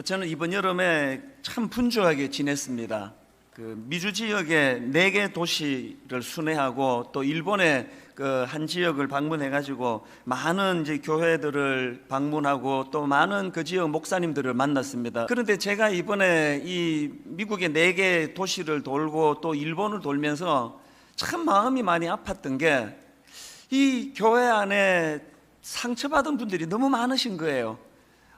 저는 이번 여름에 참 분주하게 지냈습니다. 미주 지역의 4개 도시를 순회하고 또 일본의 한 지역을 방문해가지고 많은 이제 교회들을 방문하고 또 많은 그 지역 목사님들을 만났습니다. 그런데 제가 이번에 이 미국의 4개 도시를 돌고 또 일본을 돌면서 참 마음이 많이 아팠던 게 이 교회 안에 상처받은 분들이 너무 많으신 거예요.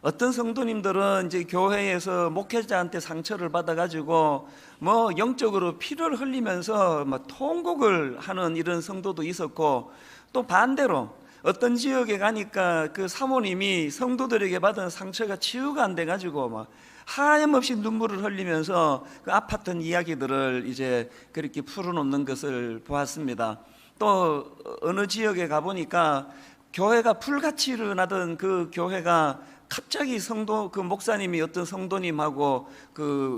어떤 성도님들은 이제 교회에서 목회자한테 상처를 받아가지고 뭐 영적으로 피를 흘리면서 뭐 통곡을 하는 이런 성도도 있었고, 또 반대로 어떤 지역에 가니까 그 사모님이 성도들에게 받은 상처가 치유가 안 돼가지고 막 하염없이 눈물을 흘리면서 그 아팠던 이야기들을 이제 그렇게 풀어놓는 것을 보았습니다. 또 어느 지역에 가보니까 교회가 불같이 일어나던 그 교회가 갑자기 그 목사님이 어떤 성도님하고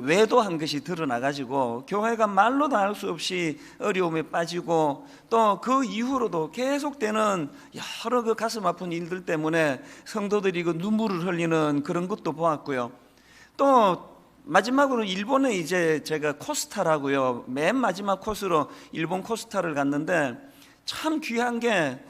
외도한 것이 드러나가지고 교회가 말로도 할 수 없이 어려움에 빠지고, 또 그 이후로도 계속되는 여러 그 가슴 아픈 일들 때문에 성도들이 그 눈물을 흘리는 그런 것도 보았고요. 또 마지막으로 일본에 이제 제가 코스타라고요, 맨 마지막 코스로 일본 코스타를 갔는데 참 귀한 게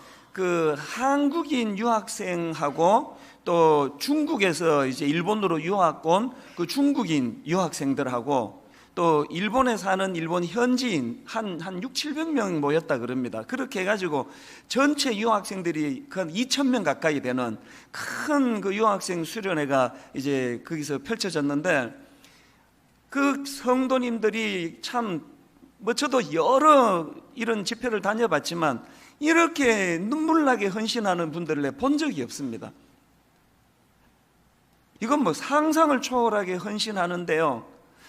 한국인 유학생하고 또 중국에서 이제 일본으로 유학 온 그 중국인 유학생들하고 또 일본에 사는 일본 현지인 한 600~700명 모였다 그럽니다. 그렇게 해가지고 전체 유학생들이 한 2,000명 가까이 되는 큰 그 유학생 수련회가 이제 거기서 펼쳐졌는데, 그 성도님들이 참 저도 여러 이런 집회를 다녀봤지만 이렇게 눈물나게 헌신하는 분들을 본 적이 없습니다. 이건 뭐 상상을 초월하게 헌신하는데요,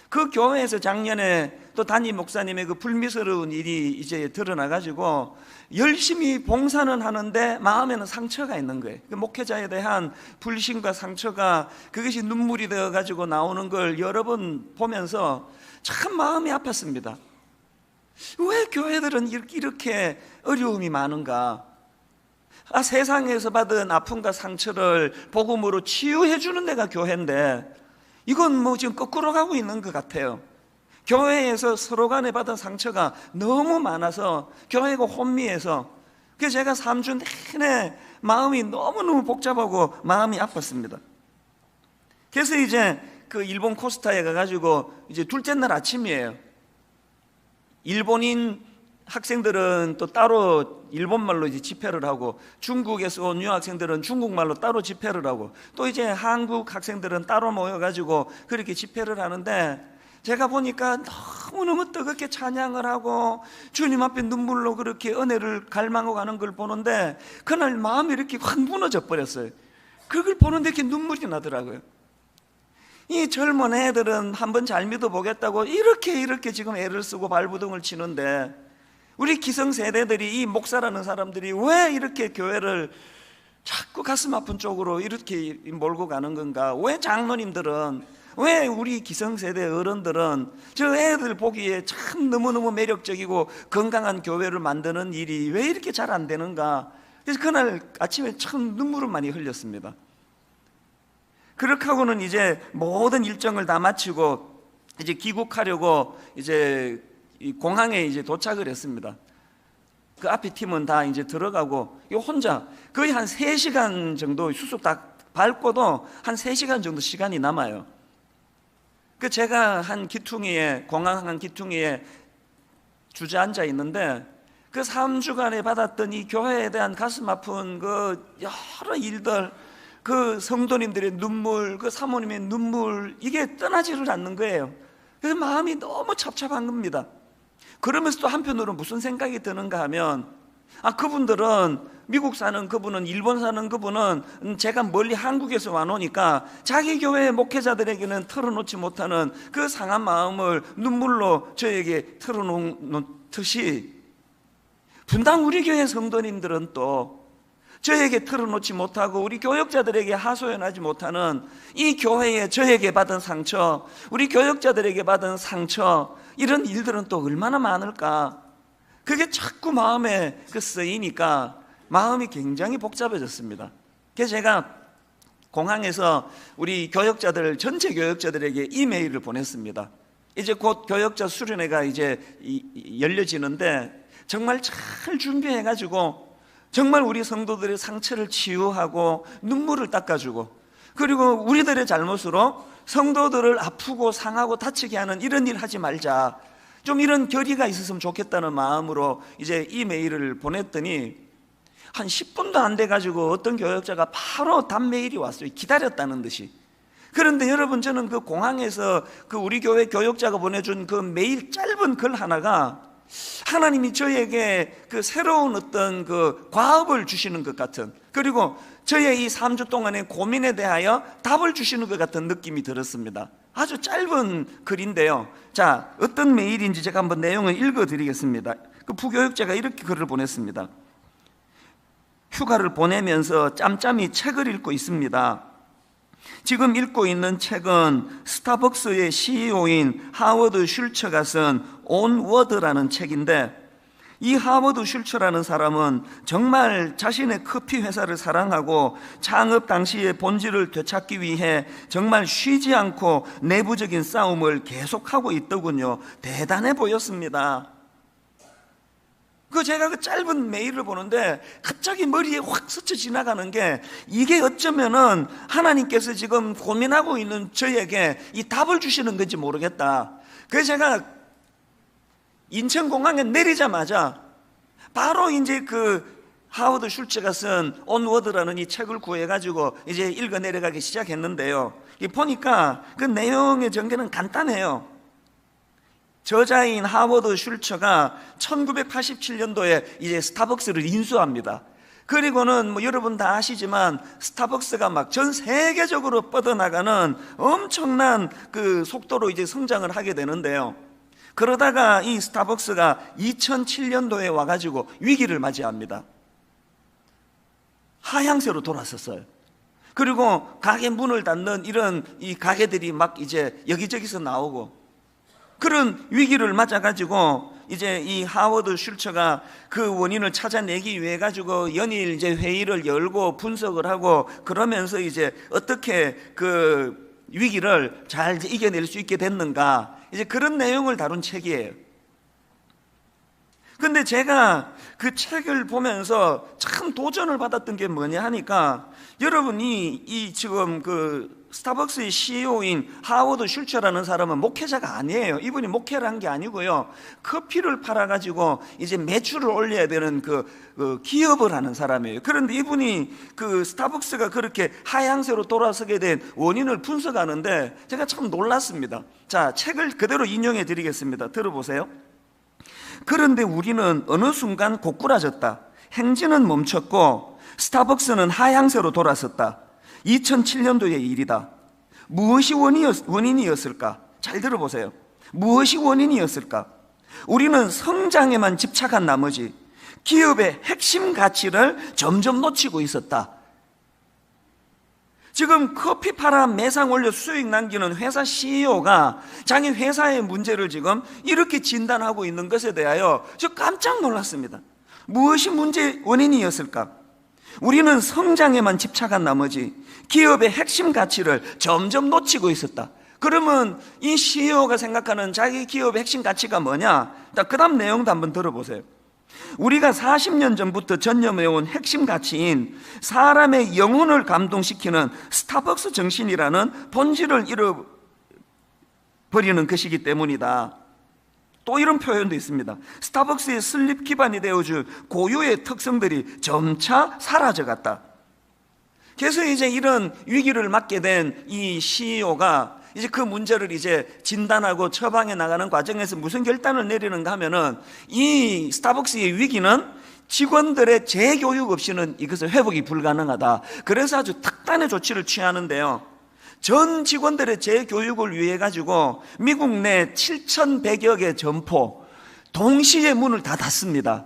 그 교회에서 작년에 또 담임 목사님의 그 불미스러운 일이 이제 드러나가지고 열심히 봉사는 하는데 마음에는 상처가 있는 거예요. 그 목회자에 대한 불신과 상처가 그것이 눈물이 되어가지고 나오는 걸 여러 번 보면서 참 마음이 아팠습니다. 왜 교회들은 이렇게 어려움이 많은가? 세상에서 받은 아픔과 상처를 복음으로 치유해 주는 데가 교회인데 이건 뭐 지금 거꾸로 가고 있는 것 같아요. 교회에서 서로 간에 받은 상처가 너무 많아서 교회가 혼미해서, 그래서 제가 3주 내내 마음이 너무너무 복잡하고 마음이 아팠습니다. 그래서 이제 그 일본 코스타에 가가지고 이제 둘째 날 아침이에요. 일본인 학생들은 또 따로 일본말로 이제 집회를 하고, 중국에서 온 유학생들은 중국말로 따로 집회를 하고, 또 이제 한국 학생들은 따로 모여가지고 그렇게 집회를 하는데, 제가 보니까 너무너무 뜨겁게 찬양을 하고 주님 앞에 눈물로 그렇게 은혜를 갈망하고 가는 걸 보는데 그날 마음이 이렇게 확 무너져 버렸어요. 그걸 보는데 이렇게 눈물이 나더라고요. 이 젊은 애들은 한번 잘 믿어보겠다고 이렇게 지금 애를 쓰고 발부둥을 치는데, 우리 기성세대들이, 이 목사라는 사람들이 왜 이렇게 교회를 자꾸 가슴 아픈 쪽으로 이렇게 몰고 가는 건가? 왜 장로님들은, 왜 우리 기성세대 어른들은 저 애들 보기에 참 너무너무 매력적이고 건강한 교회를 만드는 일이 왜 이렇게 잘 안 되는가? 그래서 그날 아침에 참 눈물을 많이 흘렸습니다. 그렇게 하고는 이제 모든 일정을 다 마치고 이제 귀국하려고 이제 이 공항에 이제 도착을 했습니다. 그 앞에 팀은 다 이제 들어가고 혼자 거의 한 3시간 정도 수속 다 밟고도 한 3시간 정도 시간이 남아요. 그 제가 공항 한 기퉁이에 주저앉아 있는데, 그 3주간에 받았던 이 교회에 대한 가슴 아픈 그 여러 일들, 그 성도님들의 눈물, 그 사모님의 눈물, 이게 떠나지를 않는 거예요. 그래서 마음이 너무 찹찹한 겁니다. 그러면서 또 한편으로 무슨 생각이 드는가 하면, 그분들은, 미국 사는 그분은, 일본 사는 그분은 제가 멀리 한국에서 와놓으니까 자기 교회 목회자들에게는 털어놓지 못하는 그 상한 마음을 눈물로 저에게 털어놓듯이, 분당 우리 교회 성도님들은 또 저에게 털어놓지 못하고 우리 교역자들에게 하소연하지 못하는 이 교회에 저에게 받은 상처, 우리 교역자들에게 받은 상처, 이런 일들은 또 얼마나 많을까? 그게 자꾸 마음에 쓰이니까 마음이 굉장히 복잡해졌습니다. 그래서 제가 공항에서 우리 교역자들, 전체 교역자들에게 이메일을 보냈습니다. 이제 곧 교역자 수련회가 이제 열려지는데 정말 잘 준비해가지고 정말 우리 성도들의 상처를 치유하고 눈물을 닦아주고, 그리고 우리들의 잘못으로 성도들을 아프고 상하고 다치게 하는 이런 일 하지 말자, 좀 이런 결의가 있었으면 좋겠다는 마음으로 이제 이메일을 보냈더니 한 10분도 안 돼가지고 어떤 교역자가 바로 답 메일이 왔어요. 기다렸다는 듯이. 그런데 여러분, 저는 그 공항에서 그 우리 교회 교역자가 보내준 그 메일 짧은 글 하나가 하나님이 저에게 그 새로운 어떤 그 과업을 주시는 것 같은, 그리고 저의 이 3주 동안의 고민에 대하여 답을 주시는 것 같은 느낌이 들었습니다. 아주 짧은 글인데요. 자, 어떤 메일인지 제가 한번 내용을 읽어드리겠습니다. 그 부교역자가 이렇게 글을 보냈습니다. 휴가를 보내면서 짬짬이 책을 읽고 있습니다. 지금 읽고 있는 책은 스타벅스의 CEO인 하워드 슐처가 쓴 온워드라는 책인데, 이 하워드 슐처라는 사람은 정말 자신의 커피 회사를 사랑하고 창업 당시의 본질을 되찾기 위해 정말 쉬지 않고 내부적인 싸움을 계속하고 있더군요. 대단해 보였습니다. 제가 그 짧은 메일을 보는데 갑자기 머리에 확 스쳐 지나가는 게, 이게 어쩌면은 하나님께서 지금 고민하고 있는 저에게 이 답을 주시는 건지 모르겠다. 그래서 제가 인천공항에 내리자마자 바로 이제 그 하워드 슐츠가 쓴 온워드라는 이 책을 구해가지고 이제 읽어 내려가기 시작했는데요. 보니까 그 내용의 전개는 간단해요. 저자인 하워드 슐처가 1987년도에 이제 스타벅스를 인수합니다. 그리고는 뭐 여러분 다 아시지만 스타벅스가 막 전 세계적으로 뻗어나가는 엄청난 그 속도로 이제 성장을 하게 되는데요. 그러다가 이 스타벅스가 2007년도에 와가지고 위기를 맞이합니다. 하향세로 돌아섰어요. 그리고 가게 문을 닫는 이런 이 가게들이 막 이제 여기저기서 나오고, 그런 위기를 맞아가지고 이제 이 하워드 슐처가 그 원인을 찾아내기 위해 가지고 연일 이제 회의를 열고 분석을 하고, 그러면서 이제 어떻게 그 위기를 잘 이겨낼 수 있게 됐는가, 이제 그런 내용을 다룬 책이에요. 근데 제가 그 책을 보면서 참 도전을 받았던 게 뭐냐 하니까, 여러분이 이 지금 그 스타벅스의 CEO인 하워드 슐처라는 사람은 목회자가 아니에요. 이분이 목회를 한 게 아니고요, 커피를 팔아가지고 이제 매출을 올려야 되는 그 기업을 하는 사람이에요. 그런데 이분이 그 스타벅스가 그렇게 하향세로 돌아서게 된 원인을 분석하는데 제가 참 놀랐습니다. 자, 책을 그대로 인용해 드리겠습니다. 들어보세요. 그런데 우리는 어느 순간 고꾸라졌다. 행진은 멈췄고 스타벅스는 하향세로 돌아섰다. 2007년도의 일이다. 무엇이 원인이었을까? 잘 들어보세요. 무엇이 원인이었을까? 우리는 성장에만 집착한 나머지 기업의 핵심 가치를 점점 놓치고 있었다. 지금 커피 팔아 매상 올려 수익 남기는 회사 CEO가 자기 회사의 문제를 지금 이렇게 진단하고 있는 것에 대하여 저 깜짝 놀랐습니다. 무엇이 원인이었을까? 우리는 성장에만 집착한 나머지 기업의 핵심 가치를 점점 놓치고 있었다. 그러면 이 CEO가 생각하는 자기 기업의 핵심 가치가 뭐냐? 그 다음 내용도 한번 들어보세요. 우리가 40년 전부터 전념해온 핵심 가치인 사람의 영혼을 감동시키는 스타벅스 정신이라는 본질을 잃어버리는 것이기 때문이다. 또 이런 표현도 있습니다. 스타벅스의 설립 기반이 되어줄 고유의 특성들이 점차 사라져갔다. 그래서 이제 이런 위기를 맞게 된 이 CEO가 이제 그 문제를 이제 진단하고 처방해 나가는 과정에서 무슨 결단을 내리는가 하면은, 이 스타벅스의 위기는 직원들의 재교육 없이는 이것을 회복이 불가능하다. 그래서 아주 특단의 조치를 취하는데요, 전 직원들의 재교육을 위해 가지고 미국 내 7,100여 개 점포 동시에 문을 다 닫습니다.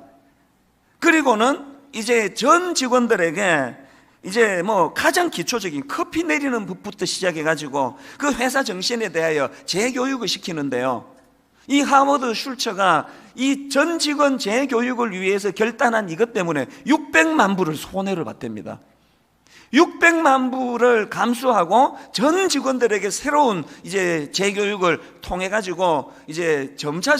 그리고는 이제 전 직원들에게 이제 뭐 가장 기초적인 커피 내리는 법부터 시작해 가지고 그 회사 정신에 대하여 재교육을 시키는데요, 이 하워드 슐처가 이 전 직원 재교육을 위해서 결단한 이것 때문에 600만 불을 손해를 봤답니다. 600만 부를 감수하고 전 직원들에게 새로운 이제 재교육을 통해 가지고 이제 점차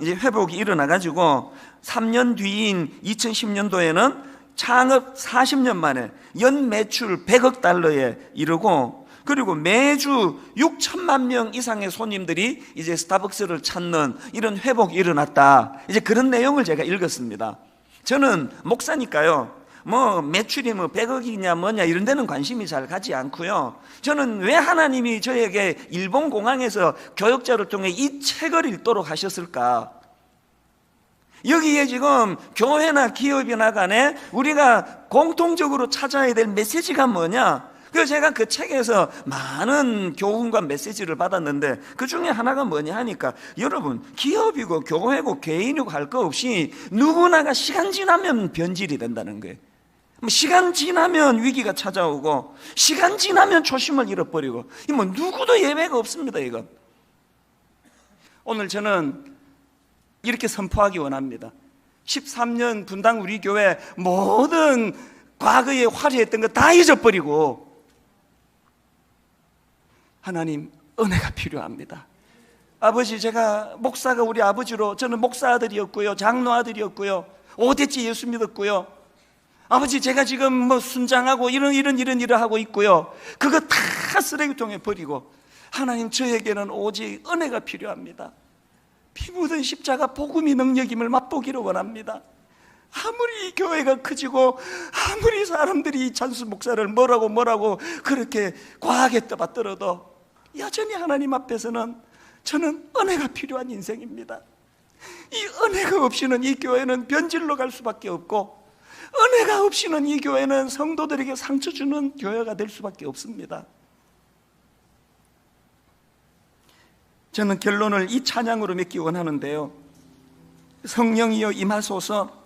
이제 회복이 일어나 가지고 3년 뒤인 2010년도에는 창업 40년 만에 연 매출 100억 달러에 이르고, 그리고 매주 6천만 명 이상의 손님들이 이제 스타벅스를 찾는 이런 회복이 일어났다. 이제 그런 내용을 제가 읽었습니다. 저는 목사니까요, 뭐 매출이 뭐 100억이냐 뭐냐 이런 데는 관심이 잘 가지 않고요. 저는 왜 하나님이 저에게 일본 공항에서 교역자를 통해 이 책을 읽도록 하셨을까? 여기에 지금 교회나 기업이나 간에 우리가 공통적으로 찾아야 될 메시지가 뭐냐? 그래서 제가 그 책에서 많은 교훈과 메시지를 받았는데 그 중에 하나가 뭐냐 하니까, 여러분, 기업이고 교회고 개인이고 할 거 없이 누구나가 시간 지나면 변질이 된다는 거예요. 시간 지나면 위기가 찾아오고, 시간 지나면 초심을 잃어버리고, 뭐 누구도 예외가 없습니다. 이거 오늘 저는 이렇게 선포하기 원합니다. 13년 분당 우리 교회 모든 과거에 화려했던 거 다 잊어버리고 하나님 은혜가 필요합니다. 아버지, 제가 목사가 우리 아버지로, 저는 목사 아들이었고요, 장로 아들이었고요, 5대째 예수 믿었고요. 아버지, 제가 지금 뭐 순장하고 이런 하고 있고요. 그거 다 쓰레기통에 버리고, 하나님, 저에게는 오직 은혜가 필요합니다. 피 묻은 십자가 복음이 능력임을 맛보기를 원합니다. 아무리 교회가 커지고 아무리 사람들이 찬수 목사를 뭐라고 그렇게 과하게 떠받들어도 여전히 하나님 앞에서는 저는 은혜가 필요한 인생입니다. 이 은혜가 없이는 이 교회는 변질로 갈 수밖에 없고, 은혜가 없이는 이 교회는 성도들에게 상처 주는 교회가 될 수밖에 없습니다. 저는 결론을 이 찬양으로 맺기 원하는데요. 성령이여 임하소서,